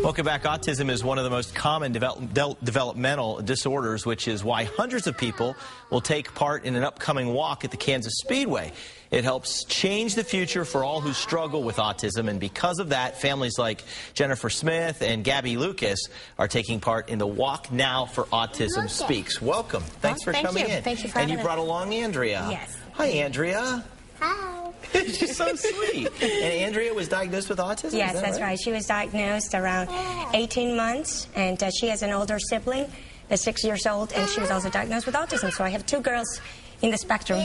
Welcome back. Autism is one of the most common developmental disorders, which is why hundreds of people will take part in an upcoming walk at the Kansas Speedway. It helps change the future for all who struggle with autism, and because of that, families like Jennifer Smith and Gabby Lucas are taking part in the Walk Now for Autism Speaks. Welcome. Thanks for coming in. Thank you for having us. And you brought along Andrea. Yes. Hi, Andrea. Hi. She's so sweet. And Andrea was diagnosed with autism? Yes, that's right. She was diagnosed around 18 months, and she has an older sibling that's 6 years old, and she was also diagnosed with autism. So I have two girls in the spectrum.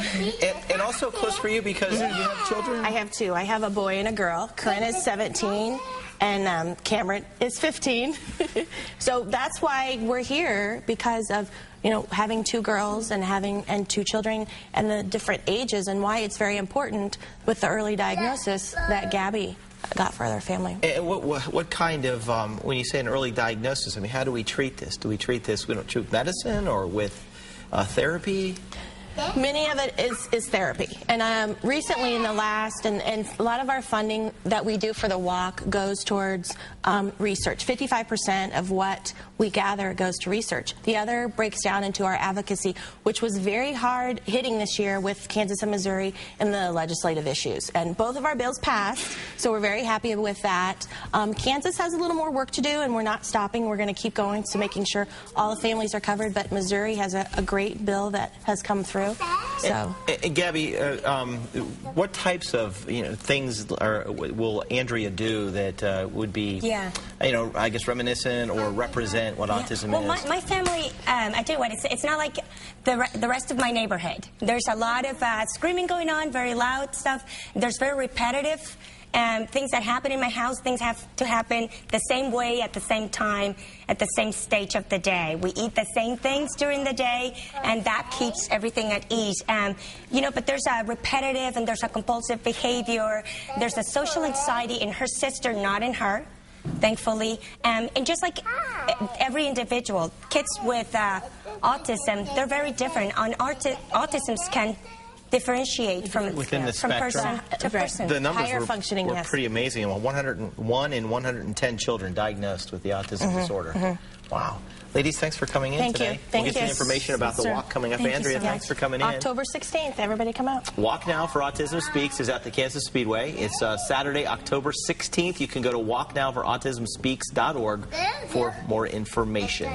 And also close for you because you have children? I have two. I have a boy and a girl. Corinne is 17, and Cameron is 15. So that's why we're here, because of having two girls and two children and the different ages, and why it's very important with the early diagnosis that Gabby got for their family. And what kind of, when you say an early diagnosis, I mean, how do we treat this? Do we treat this with medicine or with therapy? Many of it is therapy. And recently in the last, and a lot of our funding that we do for the walk goes towards research. 55% of what we gather goes to research. The other breaks down into our advocacy, which was very hard hitting this year with Kansas and Missouri in the legislative issues. And both of our bills passed, so we're very happy with that. Kansas has a little more work to do, and we're not stopping. We're going to keep going to making sure all the families are covered, but Missouri has a great bill that has come through. So, and Gabby, what types of things will Andrea do that would be, I guess, reminiscent or represent what autism is? Well, my family, I tell you what, it's not like the rest of my neighborhood. There's a lot of screaming going on, very loud stuff. There's very repetitive things that happen in my house. Things have to happen the same way at the same time at the same stage of the day. We eat the same things during the day, and that keeps everything at ease. But there's a repetitive and there's a compulsive behavior. There's a social anxiety in her sister, not in her, thankfully. And just like every individual, kids with autism, they're very different. Autism can differentiate from within the spectrum. Person to person. The numbers Higher functioning, were yes. pretty amazing. 101 in 110 children diagnosed with the autism disorder. Wow. Ladies, thanks for coming in today. Thank we'll get you. some information about the walk coming up. Andrea, thanks for coming in. October 16th, everybody come out. Walk Now for Autism Speaks is at the Kansas Speedway. It's Saturday, October 16th. You can go to walknowforautismspeaks.org for more information.